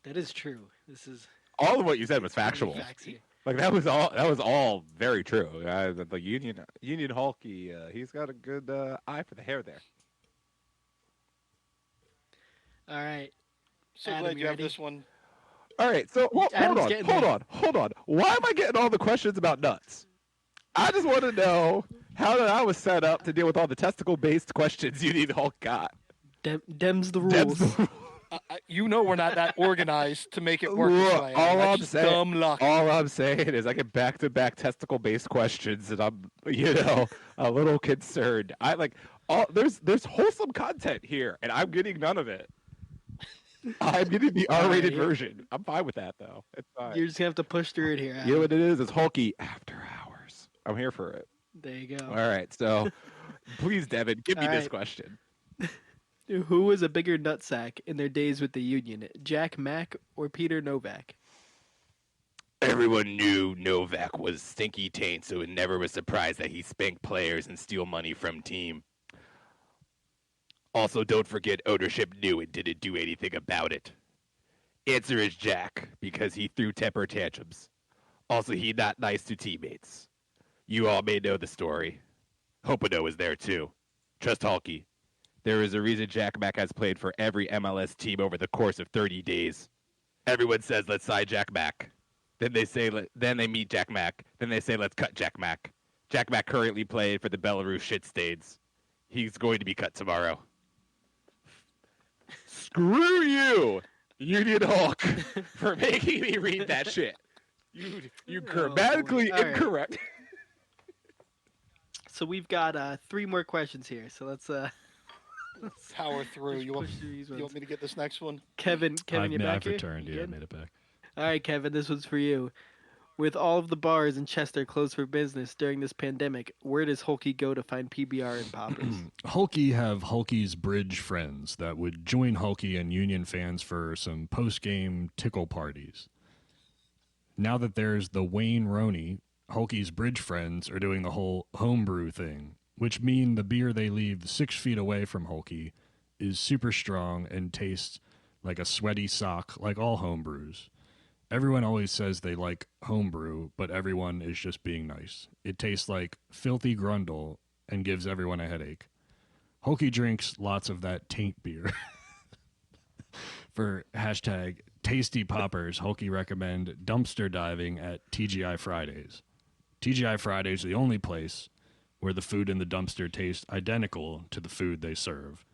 That is true. This is All of what you said was many factual. facts here. Like that was all. That was all very true. The Union Hulky. He's got a good eye for the hair there. All right. So Adam, glad you you have ready? this one. All right. So hold Adam's on. getting Hold there. on. Hold on. Why am I getting all the questions about nuts? I just want to know how that I was set up to deal with all the testicle-based questions Union Hulk got. Dems the Deb's rules. the- You know we're not that organized to make it work this Look, way. all That's I'm just saying- dumb luck. All I'm saying is I get back-to-back testicle-based questions, and I'm, a little concerned. I like all there's wholesome content here, and I'm getting none of it. I'm getting the R-rated Alright. version. I'm fine with that though. It's fine. You're just gonna have to push through it here. You know Adam. what it is? It's Hulky after hours. I'm here for it. There you go. All right, so please, Devin, give me this Alright. question. Who was a bigger nutsack in their days with the Union, Jack Mack or Peter Novak? Everyone knew Novak was stinky taint, so it never was surprised that he spanked players and steal money from team. Also, don't forget ownership knew and didn't do anything about it. Answer is Jack, because he threw temper tantrums. Also, he not nice to teammates. You all may know the story. Hopino was there too. Trust Hulky. There is a reason Jack Mack has played for every MLS team over the course of 30 days. Everyone says, let's sign Jack Mack. Then they say, then they meet Jack Mack. Then they say, let's cut Jack Mack. Jack Mack currently played for the Belarus shit stains. He's going to be cut tomorrow. Screw you, Union Hulk, for making me read that shit. You Oh, grammatically boy. All right. incorrect. So we've got 3 more questions here. So let's Power through. let's You want, push through these you ones. want me to get this next one? Kevin, you back I've here? returned. You Yeah, I good? made it back. All right, Kevin, this one's for you. With all of the bars in Chester closed for business during this pandemic, where does Hulky go to find PBR and poppers? Hulky have Hulky's bridge friends that would join Hulky and Union fans for some post-game tickle parties. Now that there's the Wayne Roney, Hulky's bridge friends are doing the whole homebrew thing, which mean the beer they leave 6 feet away from Hulky is super strong and tastes like a sweaty sock, like all homebrews. Everyone always says they like homebrew, but everyone is just being nice. It tastes like filthy grundle and gives everyone a headache. Hulky drinks lots of that taint beer. For hashtag tasty poppers, Hulky recommend dumpster diving at TGI Fridays. TGI Fridays is the only place where the food in the dumpster tastes identical to the food they serve.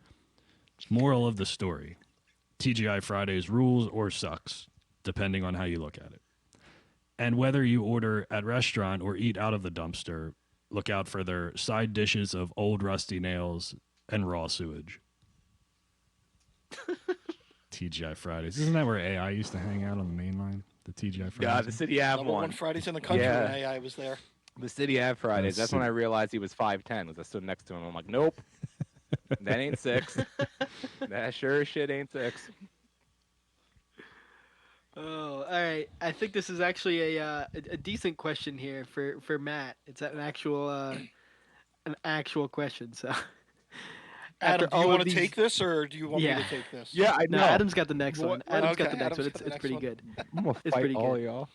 Moral of the story: TGI Fridays rules or sucks, depending on how you look at it. And whether you order at restaurant or eat out of the dumpster, look out for their side dishes of old rusty nails and raw sewage. TGI Fridays. Isn't that where AI used to hang out on the main line? The TGI God, Fridays? the city have Number one one. Fridays in the country when Yeah. AI was there. The city have Fridays. That's when I city. realized he was 5'10", was I stood next to him. I'm like, nope, that ain't 6. That sure as shit ain't 6. Oh, all right. I think this is actually a decent question here for Matt. It's an actual question. So Adam, after do you all want of to these, take this, or do you want me yeah, to take this? Yeah, I no, know. Adam's got the next What- one. Adam's got Okay, the next Adam's one. got the It's next pretty one. good. I'm gonna It's fight pretty all good. y'all.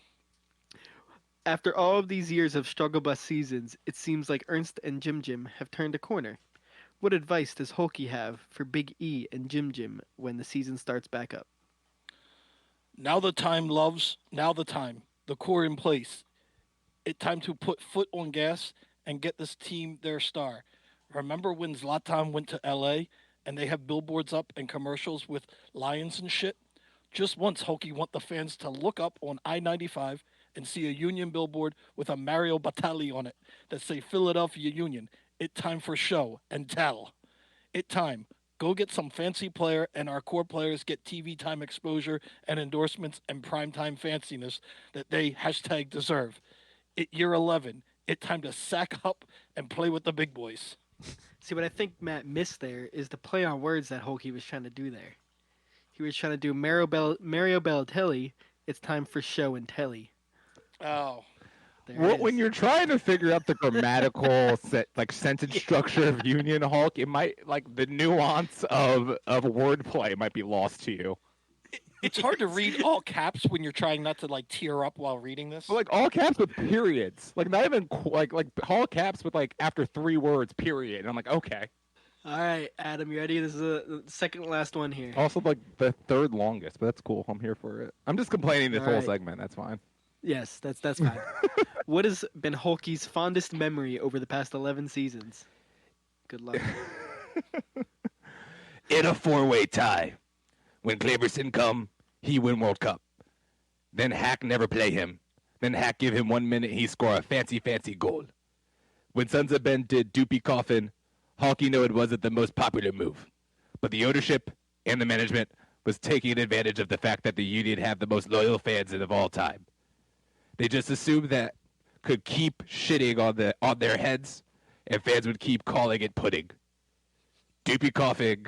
After all of these years of struggle bus seasons, it seems like Ernst and Jim Jim have turned a corner. What advice does Holkey have for Big E and Jim Jim when the season starts back up? Now the time, loves. Now the time. The core in place. It time to put foot on gas and get this team their star. Remember when Zlatan went to LA and they have billboards up and commercials with lions and shit? Just once, Hokie want the fans to look up on I-95 and see a Union billboard with a Mario Batali on it that say Philadelphia Union. It time for show and tell. It time. Go get some fancy player and our core players get TV time exposure and endorsements and primetime fanciness that they hashtag deserve. It year 11. It time to sack up and play with the big boys. See, what I think Matt missed there is the play on words that Holkey was trying to do there. He was trying to do Mario Balotelli. It's time for show and telly. Oh, There Well, it when is. you're trying to figure out the grammatical sentence structure of Union Hulk, it might the nuance of wordplay might be lost to you. it's hard to read all caps when you're trying not to tear up while reading this. But all caps with periods, not even all caps with after 3 words period. And I'm like, okay. All right, Adam, you ready? This is the second last one here. Also the third longest, but that's cool. I'm here for it. I'm just complaining this All whole right. segment. That's fine. Yes, that's fine. What has been Holkey's fondest memory over the past 11 seasons? Good luck. In a 4-way tie, when Claverson come, he win World Cup. Then Hack never play him. Then Hack give him 1 minute, he score a fancy goal. When Sons of Ben did Doopy Coffin, Hawkey know it wasn't the most popular move. But the ownership and the management was taking advantage of the fact that the Union have the most loyal fans of all time. They just assumed that could keep shitting on their heads, and fans would keep calling it pudding. Doopy Coffin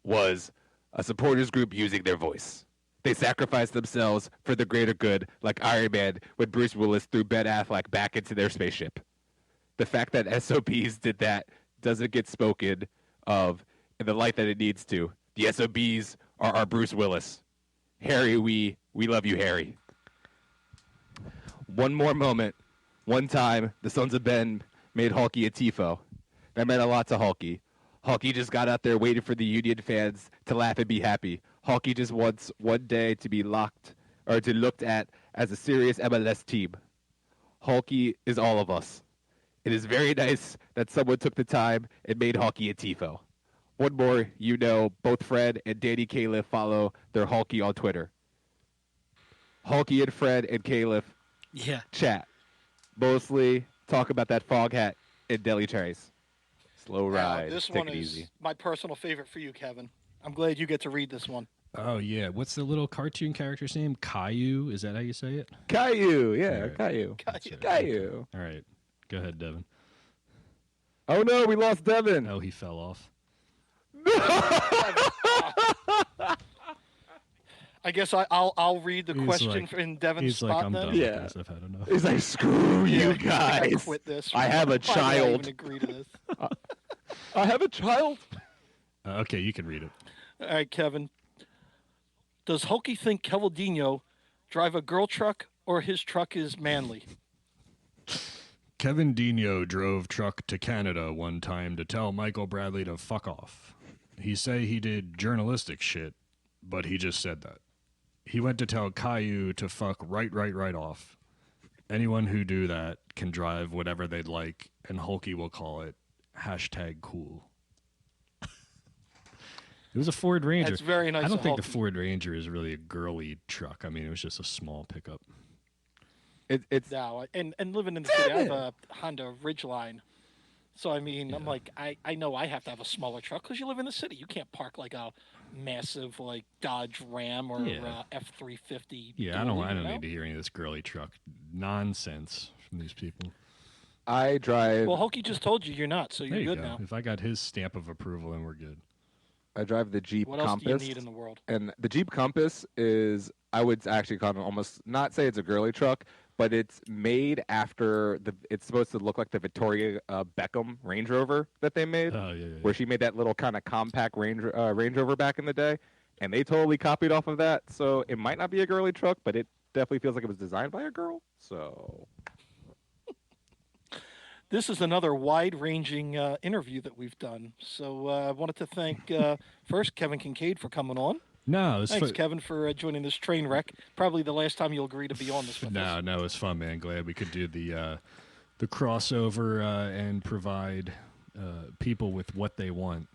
was a supporters group using their voice. They sacrificed themselves for the greater good, like Iron Man when Bruce Willis threw Ben Affleck back into their spaceship. The fact that SOBs did that doesn't get spoken of in the light that it needs to. The SOBs are our Bruce Willis. Harry, we love you, Harry. One more moment. One time, the Sons of Ben made Hulky a tifo. That meant a lot to Hulky. Hulky just got out there waiting for the Union fans to laugh and be happy. Hulky just wants one day to be looked at as a serious MLS team. Hulky is all of us. It is very nice that someone took the time and made Hulky a tifo. One more, both Fred and Danny Califf follow their Hulky on Twitter. Hulky and Fred and Califf Yeah. chat. Mostly talk about that fog hat and deli trays. Slow ride. This Take one it is easy. my personal favorite for you, Kevin. I'm glad you get to read this one. Oh yeah, what's the little cartoon character's name? Caillou? Is that how you say it? Caillou, yeah, Alright. Caillou. That's it. Caillou. All right, go ahead, Devin. Oh no, we lost Devin. Oh, he fell off. I guess I'll read the He's question like- in Devin's He's spot like, I'm then. done Yeah. with this. I've had enough. He's like, screw you I guys. quit this. I have a Why did I child. even agree to this? I have a child. Okay, you can read it. All right, Kevin. Does Hulky think Cavaldino drive a girl truck or his truck is manly? Kevin Dino drove truck to Canada one time to tell Michael Bradley to fuck off. He say he did journalistic shit, but he just said that. He went to tell Caillou to fuck right off. Anyone who do that can drive whatever they'd like, and Hulky will call it #cool. It was a Ford Ranger. That's very nice. I don't of think the Hulky. Ford Ranger is really a girly truck. I mean, it was just a small pickup. It's No, and living in the city, I have a Honda Ridgeline. So I mean, I'm Yeah. like, I know I have to have a smaller truck because you live in the city. You can't park like a massive like Dodge Ram or Yeah. F-350. Yeah, dually, I you don't know? need to hear any of this girly truck nonsense from these people. I drive Well, Hulky just told you you're not, so There you're you good go. now. If I got his stamp of approval, then we're good. I drive the Jeep What else do you Compass. need in the world? And the Jeep Compass is, I would actually kind of almost not say it's a girly truck, but it's made after it's supposed to look like the Victoria Beckham Range Rover that they made, Oh, yeah. where she made that little kind of compact Range Rover back in the day, and they totally copied off of that. So it might not be a girly truck, but it definitely feels like it was designed by a girl. So This is another wide-ranging interview that we've done. So I wanted to thank first Kevin Kinkead for coming on. No, it's Thanks, fun. Kevin, for joining this train wreck. Probably the last time you'll agree to be on this with us. No, it's fun, man. Glad we could do the crossover and provide people with what they want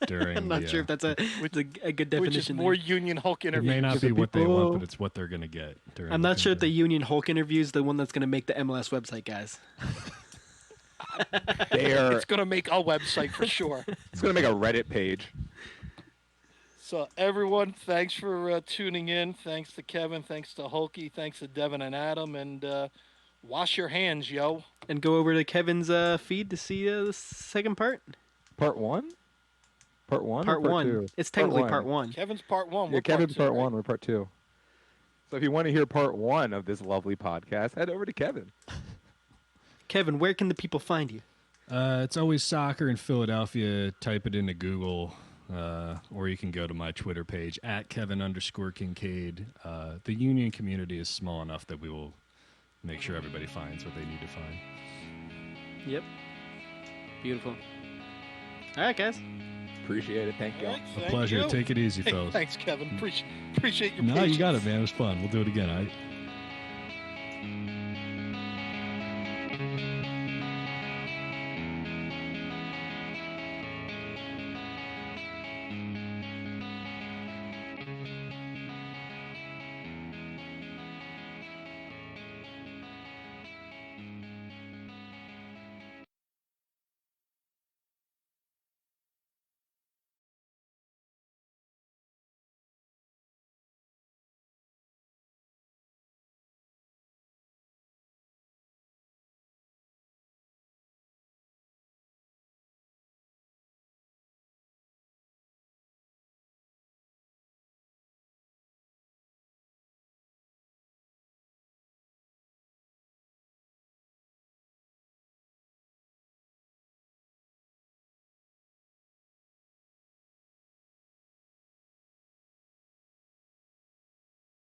during. I'm not the, sure if that's a good definition. Which is more there. Union Hulk It interviews. may not Give be the what they want, people- but it's what they're gonna get. During I'm not sure if the pandemic. Union Hulk interview is the one that's going to make the MLS website, guys. they're It's going to make a website for sure. it's gonna make a Reddit page. So everyone, thanks for tuning in. Thanks to Kevin. Thanks to Hulky. Thanks to Devin and Adam. And wash your hands, yo. And go over to Kevin's feed to see the second part. Part one. Part one. Part or part one. Two? It's technically one. part one. Kevin's part one. Yeah, We're Kevin's two, part right? one. We're part two. So if you want to hear part one of this lovely podcast, head over to Kevin. Kevin, where can the people find you? It's always soccer in Philadelphia. Type it into Google, or you can go to my Twitter page at Kevin_Kinkead. The Union community is small enough that we will make sure everybody finds what they need to find. Yep. Beautiful. All right, guys. Appreciate it. Thank you. All right, A thank pleasure. you. Take it easy, Hey, fellas. thanks, Kevin. Appreciate your No, patience. you got it, man. It was fun. We'll do it again. All right.